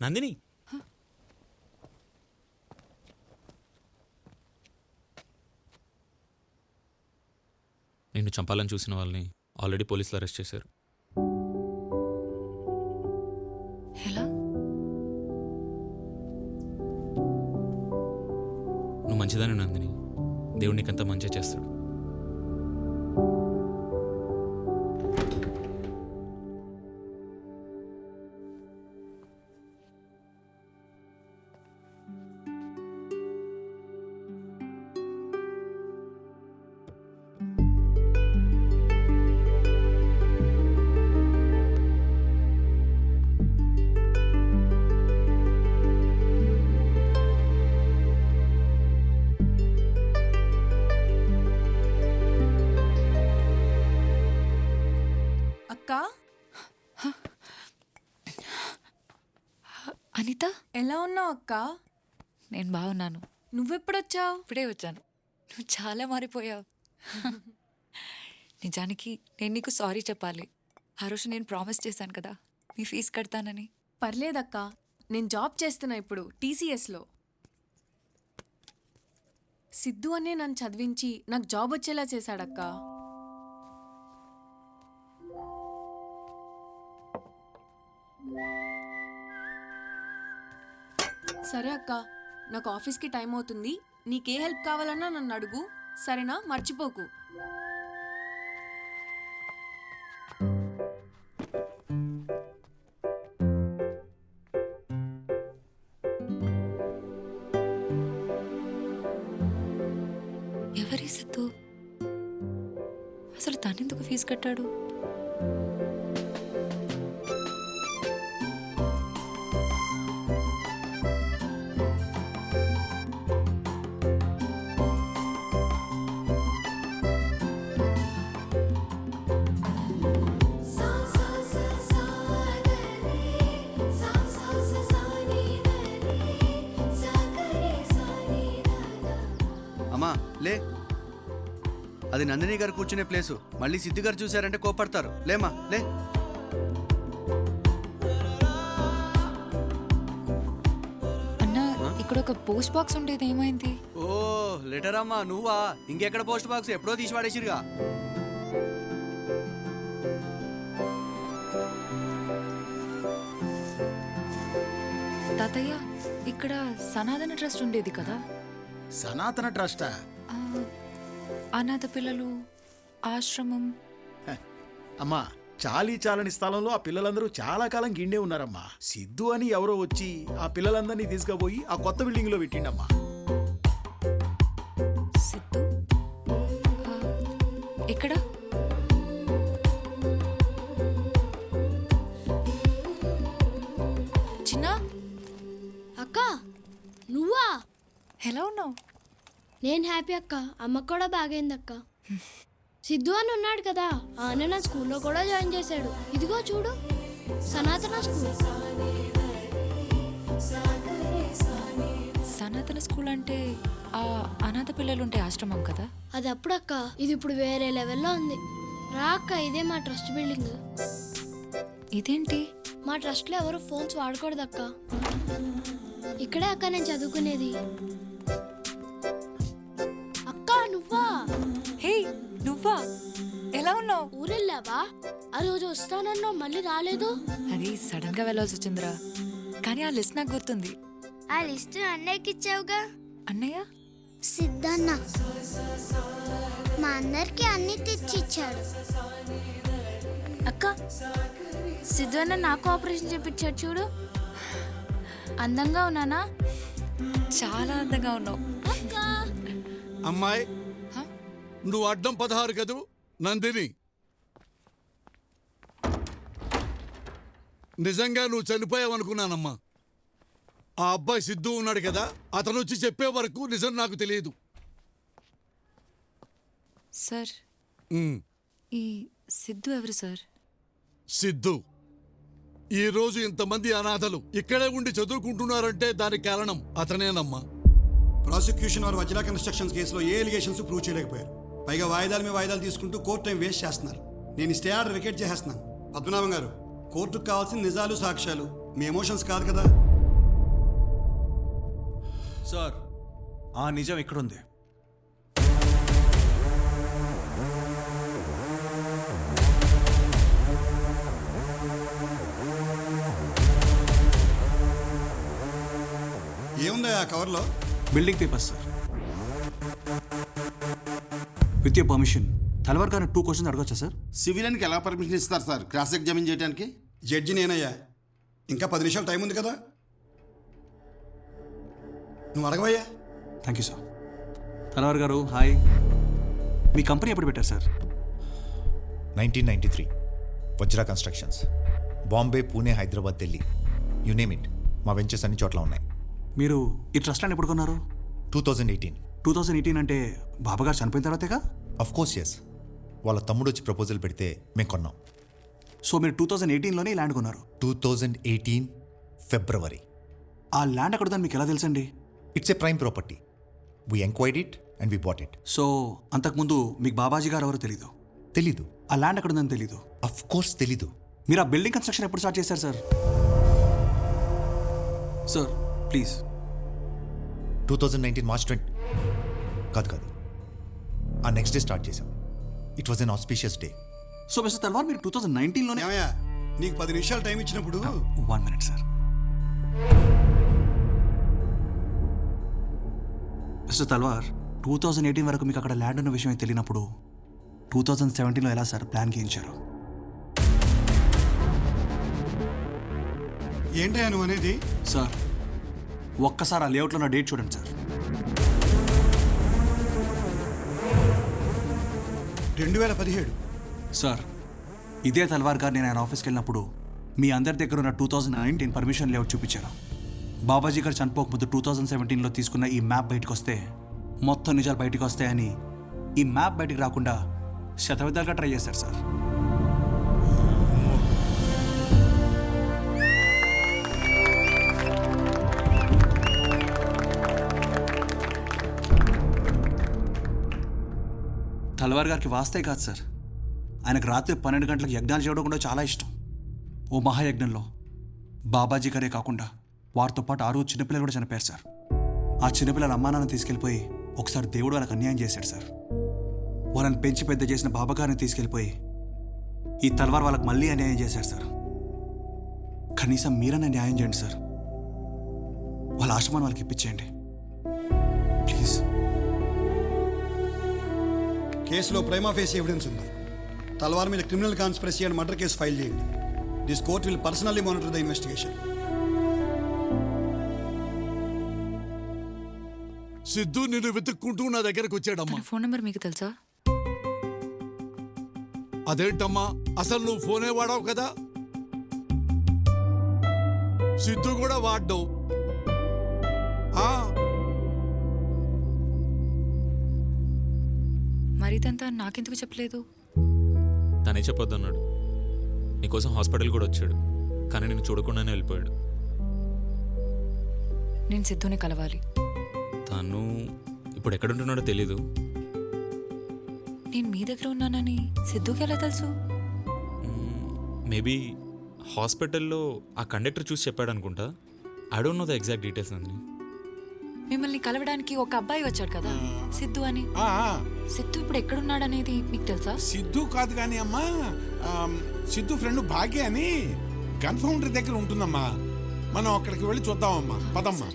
నందిని నిన్ను చంపాలని చూసిన వాళ్ళని ఆల్రెడీ పోలీసులు అరెస్ట్ చేశారు. ఎలా? నువ్వు మంచిదాని నందిని, దేవుడు నీకంతా మంచి చేస్తాడు. అనిత, ఎలా ఉన్నావు అక్క? నేను బాగున్నాను. నువ్వెప్పుడొచ్చావు? ఇప్పుడే వచ్చాను. నువ్వు చాలా మారిపోయావు. నిజానికి నేను నీకు సారీ చెప్పాలి. ఆ రోజు నేను ప్రామిస్ చేశాను కదా నీ ఫీజు కడతానని. పర్లేదక్క, నేను జాబ్ చేస్తున్నా ఇప్పుడు TCSలో. సిద్ధు అనే నన్ను చదివించి నాకు జాబ్ వచ్చేలా చేశాడక్క. సరే అక్క, నాకు ఆఫీస్కి టైం అవుతుంది. నీకే హెల్ప్ కావాలన్నా నన్ను అడుగు, సరేనా? మర్చిపోకు. ఎవరి సిద్ధు? అసలు తనెందుకు ఫీజు కట్టాడు? అమ్మా లే, అది నందిని గారు కూర్చునే ప్లేసు. మళ్ళీ సిద్ధు గారు చూశారంటే కోపడతారు. లేమా లే. అన్నా, ఇక్కడ ఒక పోస్ట్ బాక్స్ ఉండేది, ఏమైంది? ఓ లెటర్ అమ్మా, నువ్వా? ఇంకెక్కడ పోస్ట్ బాక్స్, ఎప్పుడో తీసి పడేసిరుగా. తాతయ్య, ఇక్కడ సనాతన ట్రస్ట్ ఉండేది కదా? సనాతన ట్రస్టా? అనాథ పిల్లలు ఆశ్రమం. అమ్మా, చాలని స్థలంలో ఆ పిల్లలందరూ చాలా కాలం గిండే ఉన్నారమ్మా. సిద్ధు అని ఎవరో వచ్చి ఆ పిల్లలందరినీ తీసుకుపోయి ఆ కొత్త బిల్డింగ్ లో పెట్టిండమ్మా. సిద్ధు ఎక్కడ? చిన్న అక్క, నువ్వా? ఎలా ఉన్నావు? నేను హ్యాపీ అక్క. అమ్మకు కూడా బాగైంది అక్క. సిద్ధు అని ఉన్నాడు కదా, ఆ అన్న నా స్కూల్లో కూడా జాయిన్ చేశాడు. ఇదిగో చూడు, సనాతన స్కూల్. సనాతన స్కూల్ అంటే ఆ అనాథ పిల్లలుంటే ఆశ్రమం కదా? అది అప్పుడక్క, ఇది ఇప్పుడు వేరే లెవెల్లో ఉంది. రా అక్క, ఇదే మా ట్రస్ట్ బిల్డింగ్. ఇదేంటి? మా ట్రస్ట్లో ఎవరు ఫోన్స్ వాడకూడదు అక్క. ఇక్కడే అక్క నేను చదువుకునేది. అక్క, నువ్వా? హే, నువ్వా? ఎలా ఉన్నావు? ఊరెళ్ళావా? ఆ రోజు వస్తానన్నావు, మళ్ళీ రాలేదు. అది సడన్ గా వెళ్ళాల్సి వచ్చిందిరా, కానీ ఆ లిస్ట్ నాకు గుర్తుంది. ఆ లిస్ట్ అన్నయ్యకి ఇచ్చావుగా. అన్నయ్య? సిద్ధన్న మా అందరికి అన్ని తెచ్చిచ్చాడు. అక్క, సిద్ధు అన్న నాకు ఆపరేషన్ చేపించాడు చూడు. అందంగా ఉన్నానా? చాలా అందంగా ఉన్నావు. అమ్మాయి, నువ్వు అడ్డం 16 కదూ నందిని. నిజంగా నువ్వు చనిపోయావనుకున్నానమ్మా. ఆ అబ్బాయి సిద్ధు ఉన్నాడు కదా, అతను వచ్చి చెప్పే వరకు నిజం నాకు తెలియదు. సార్, ఈ సిద్ధు ఎవరు సార్? సిద్ధు ఈ రోజు ఇంతమంది అనాథలు ఇక్కడే ఉండి చదువుకుంటున్నారంటే దానికి కారణం అతనేనమ్మా. ప్రాసిక్యూషన్ వారు వజ్రా కన్స్ట్రక్షన్స్ కేసులో ఏ ఎలిగేషన్స్ ప్రూవ్ చేయలేకపోయారు. పైగా వాయిదాల మీద వాయిదాలు తీసుకుంటూ కోర్టు టైం వేస్ట్ చేస్తున్నారు. నేను స్టే ఆర్డర్ వికెట్ చేసేస్తున్నాను. పద్మనాభం గారు, కోర్టుకు కావాల్సిన నిజాలు సాక్ష్యాలు, మీ ఎమోషన్స్ కాదు కదా. సార్ ఆ నిజం ఎక్కడుంది? ఏముందా ఆ కవర్లో? Building papers sir. With your permission Talwar గారు 2 క్వశ్చన్స్ అడగొచ్చా సార్? సివిలియన్కి ఎలా పర్మిషన్ ఇస్తారు సార్ క్రాస్ ఎగ్జామిన్ చేయడానికి? జడ్జి నేనయ్యా. ఇంకా 10 నిమిషాలు టైం ఉంది కదా, నువ్వు అడగవయ్యా. Thank you sir. తలవార్ గారు హాయ్. మీ కంపెనీ ఎప్పుడు పెట్టారు సార్? 1993 Vajra constructions. Bombay, Pune, Hyderabad, Delhi, you name it, మా వెంచర్స్ అన్ని చోట్ల ఉన్నాయి. మీరు ఈ ట్రస్ట్ ల్యాండ్ ఎప్పుడు కొన్నారు? 2018. 2018 అంటే బాబాగారు చనిపోయిన తర్వాతేగా? Of course yes. వాళ్ళ తమ్ముడు వచ్చి ప్రపోజల్ పెడితే మేము కొన్నాం. సో మీరు 2018లోనే ఈ ల్యాండ్ కొన్నారు? 2018 ఫిబ్రవరి. ఆ ల్యాండ్ ఎక్కడుందని మీకు ఎలా తెలుసండి? It's a prime property. We enquired it and we bought it. So అంతకుముందు మీకు బాబాజీ గారు ఎవరో తెలీదు? తెలీదు. ఆ ల్యాండ్ ఎక్కడుందని తెలీదు? అఫ్ కోర్స్ తెలీదు. మీరు ఆ బిల్డింగ్ కన్స్ట్రక్షన్ ఎప్పుడు స్టార్ట్ చేశారు సార్? Sir please. 2019 మార్చ్ 20 కాదు ఆ నెక్స్ట్ డే స్టార్ట్ చేసాం. It was an auspicious day. So mister Talwar మీరు 2019లోనే? ఏమయ్యా, నీకు 10 నిమిషాలు టైం ఇచ్చినప్పుడు 1 minute సార్. మిస్టర్ తల్వార్ 2018 వరకు మీకు అక్కడ ల్యాండ్ ఉన్న విషయం తెలియనప్పుడు 2017లో ఎలా సార్ ప్లాన్ గీయించారు? ఏంటయ్యా నువ్వు అనేది? సార్ ఒక్కసారి ఆ లేఅవుట్లో ఉన్న డేట్ చూడండి సార్. 2017. సార్ ఇదే తల్వార్ గారు నేను ఆయన ఆఫీస్కి వెళ్ళినప్పుడు మీ అందరి దగ్గర ఉన్న 2019 పర్మిషన్ లేఅవుట్ చూపించారు. బాబాజీ గారు చనిపోకముందు 2017లో తీసుకున్న ఈ మ్యాప్ బయటకు వస్తే మొత్తం నిజాలు బయటకు వస్తాయని ఈ మ్యాప్ బయటకు రాకుండా శతవిధాలుగా ట్రై చేశారు సార్. తల్వార్ గారికి వాస్తే కాదు సార్, ఆయనకు రాత్రి 12 గంటలకు యజ్ఞాలు చేయడం కూడా చాలా ఇష్టం. ఓ మహాయజ్ఞంలో బాబాజీ గారే కాకుండా వారితో పాటు 6 చిన్నపిల్లలు కూడా చనిపోయారు సార్. ఆ చిన్నపిల్లల అమ్మానాన్ని తీసుకెళ్ళిపోయి ఒకసారి దేవుడు వాళ్ళకి అన్యాయం చేశాడు సార్. వాళ్ళని పెంచి పెద్ద చేసిన బాబాగారిని తీసుకెళ్ళిపోయి ఈ తల్వార్ వాళ్ళకి మళ్ళీ అన్యాయం చేశారు సార్. కనీసం మీరన్నా న్యాయం చేయండి సార్. వాళ్ళ ఆశ్రమాన్ని వాళ్ళకి ఇప్పించేయండి ప్లీజ్. కేసులో ప్రైమా ఫేస్ ఎవిడెన్స్ ఉంది. తల్వార్ మీద criminal conspiracy and murder case file చేయండి. This court will personally monitor the investigation. Sidhu నిన్ను వెతుక్కుంటూ నా దగ్గరకు వచ్చాడమ్మా. ఫోన్ నెంబర్ మీకు తెలుసా? అదేంటమ్మా, అసలు నువ్వు ఫోనే వాడావు కదా? సిద్ధు కూడా వాడ్డావు. మరి ఇదంతా నాకెందుకు చెప్పలేదు? తనే చెప్పొద్దు అన్నాడు. నీకోసం హాస్పిటల్ కూడా వచ్చాడు, కానీ నేను చూడకుండానే వెళ్ళిపోయాడు. నేను సిద్ధుని కలవాలి. తను ఇప్పుడు ఎక్కడుంటున్నాడో తెలీదు. నేను మీ దగ్గర ఉన్నానని సిద్ధుకి ఎలా తెలుసు? మేబీ హాస్పిటల్లో ఆ కండక్టర్ చూసి చెప్పాడు అనుకుంటా. I don't know the exact details అండి. మిమ్మల్ని కలవడానికి ఒక అబ్బాయి వచ్చాడు కదా, సిద్ధు అని. సిద్ధు ఇప్పుడు ఎక్కడున్నాడనేది మీకు తెలుసా? సిద్ధు కాదు కానీ అమ్మా, సిద్ధు ఫ్రెండ్ భాగ్య అని గన్ ఫౌండరీ దగ్గర ఉంటుందమ్మా. మనం అక్కడికి వెళ్ళి చూద్దామమ్మా, పదమ్మా.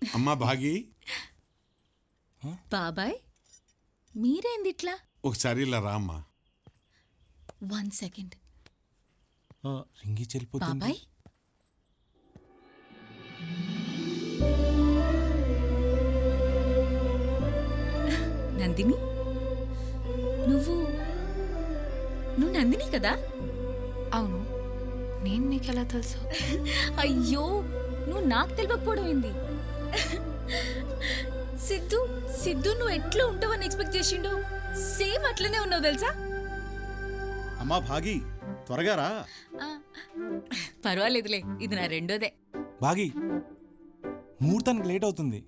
అమ్మా భాగి. బాబాయ్ మీరేంది ఇట్లా? ఒకసారి ఇలా రా అమ్మా. 1 second. రింగి చెల్లిపోతుంది. బాబాయ్ నందిని, నువ్వు నందిని కదా? అవును. నేను నీకెలా తెలుసు? అయ్యో, నువ్వు నాకు తెలియకపోవడం ఏంది? సిద్ధు నువ్వు ఎట్లా ఉంటావని ఎక్స్పెక్ట్ చేసిండు, సేమ్ అట్లనే ఉన్నావు తెలుసా? అమ్మా భాగి, త్వరగా రా. పర్వాలేదులే, ఇది నా రెండోదే. బాగి ముహూర్తానికి లేట్ అవుతుంది.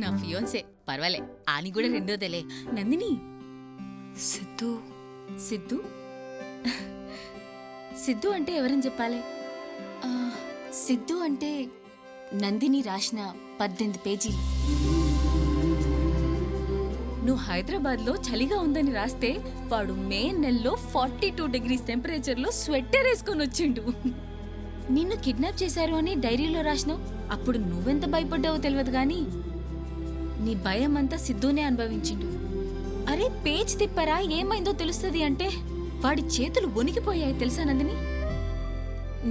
నా ఫియోన్సే, పర్వాలే, ఆని కూడా రెండోదేలే. నందిని, సిద్ధు సిద్ధు సిద్ధు అంటే ఎవరని చెప్పాలి? సిద్ధు అంటే నందిని రాసిన 18 పేజీలు. నువ్వు హైదరాబాద్లో చలిగా ఉందని రాస్తే వాడు మే నెలలో 42 degrees టెంపరేచర్లో స్వెట్టర్ వేసుకొని వచ్చిండు. నిన్ను కిడ్నాప్ చేశారు అని డైరీలో రాసినావు. అప్పుడు నువ్వెంత భయపడ్డావో తెలియదు గాని నీ భయం అంతా సిద్ధునే అనుభవించిండు. అరే పేజ్ తిప్పరా ఏమైందో తెలుస్తుంది అంటే వాడి చేతులు వణికిపోయాయి తెలుసా నందిని.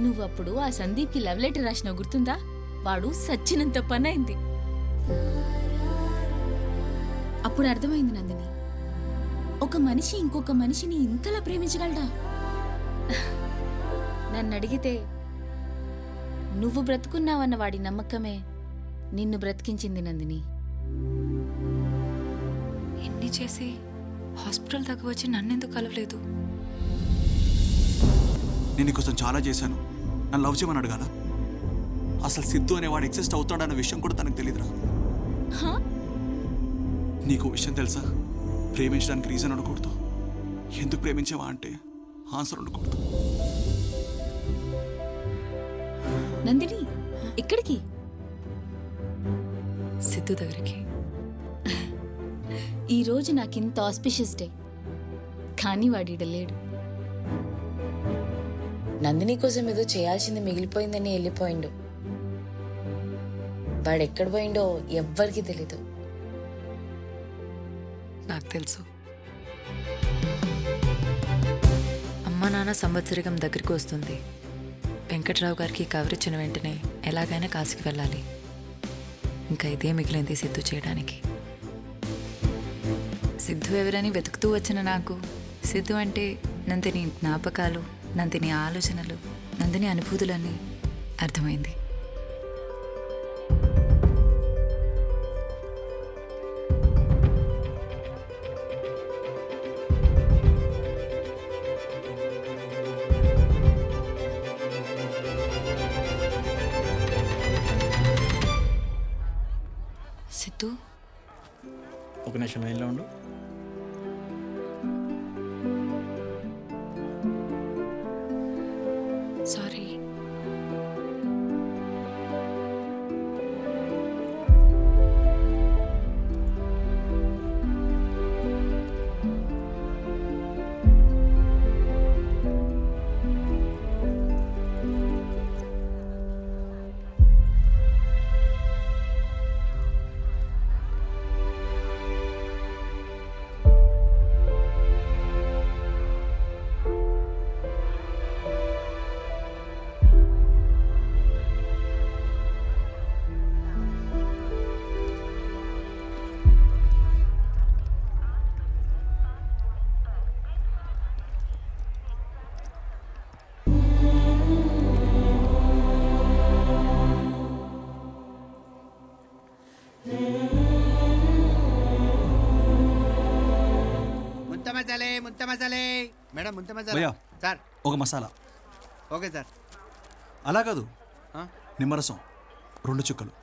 నువ్వప్పుడు ఆ సందీప్కి లవ్ లెటర్ రాసినావు గుర్తుందా? వాడు సచ్చినంత పనైంది. అప్పుడు అర్థమైంది నందిని, ఒక మనిషి ఇంకొక మనిషిని ఇంతలా ప్రేమించగలడా? నన్ను అడిగితే నువ్వు బ్రతుకున్నావన్న వాడి నమ్మకమే నిన్ను బ్రతికించింది నందిని. ఎన్ని చేసి హాస్పిటల్ దాకా వచ్చి నన్నెందుకు కలవలేదు? నేను నీకోసం చాలా చేశాను. నన్ను లవ్ చేయమని అడగాల? అసలు సిద్ధు అనేవాడు ఎగ్జిస్ట్ అవుతాడన్న విషయం కూడా తనకు తెలియదురా. నీకు విషయం తెలుసా? ప్రేమించడానికి రీజన్ ఉండకూడదు. ఎందుకు ప్రేమించావా అంటే ఆన్సర్ ఉండకూడదు. నందిని ఎక్కడికి? సిద్ధు దగ్గరికి. ఈరోజు నాకింత ఆస్పిషియస్ డే, కానీ వాడిడ లేడు. నందిని కోసం ఏదో చేయాల్సింది మిగిలిపోయిందని వెళ్ళిపోయిండు. వాడెక్కడ పోయిండో ఎవ్వరికి తెలీదు. నాకు తెలుసు. అమ్మ నాన్న సంవత్సరికం దగ్గరికి వస్తుంది. వెంకట్రావు గారికి కవర్ ఇచ్చిన వెంటనే ఎలాగైనా కాశీకి వెళ్ళాలి. ఇంకా ఇదే మిగిలింది సిద్ధు చేయడానికి. సిద్ధు ఎవరని వెతుకుతూ వచ్చిన నాకు సిద్ధు అంటే నందిని జ్ఞాపకాలు, నందిని ఆలోచనలు, నందిని అనుభూతులని అర్థమైంది. సిద్ధు, ఒక నిమిషం లైన్లో ఉండు. సారీ. మేడం ముంత మసాలా భయ్యా, సార్. ఒక మసాలా. Okay sir. అలా కాదు, ఆ? నిమ్మరసం 2 చుక్కలు.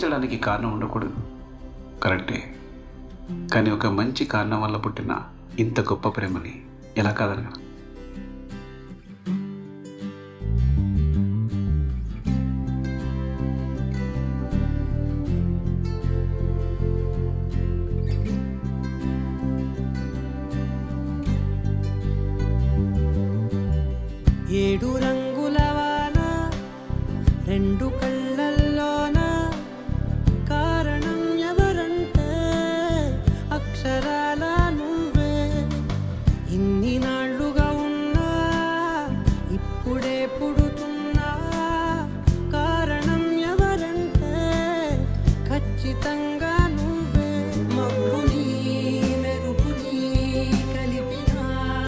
ప్రేమించడానికి కారణం ఉండకూడదు, కరెక్టే. కానీ ఒక మంచి కారణం వల్ల పుట్టిన ఇంత గొప్ప ప్రేమని ఎలా కాదనగలను? ఏడు రంగుల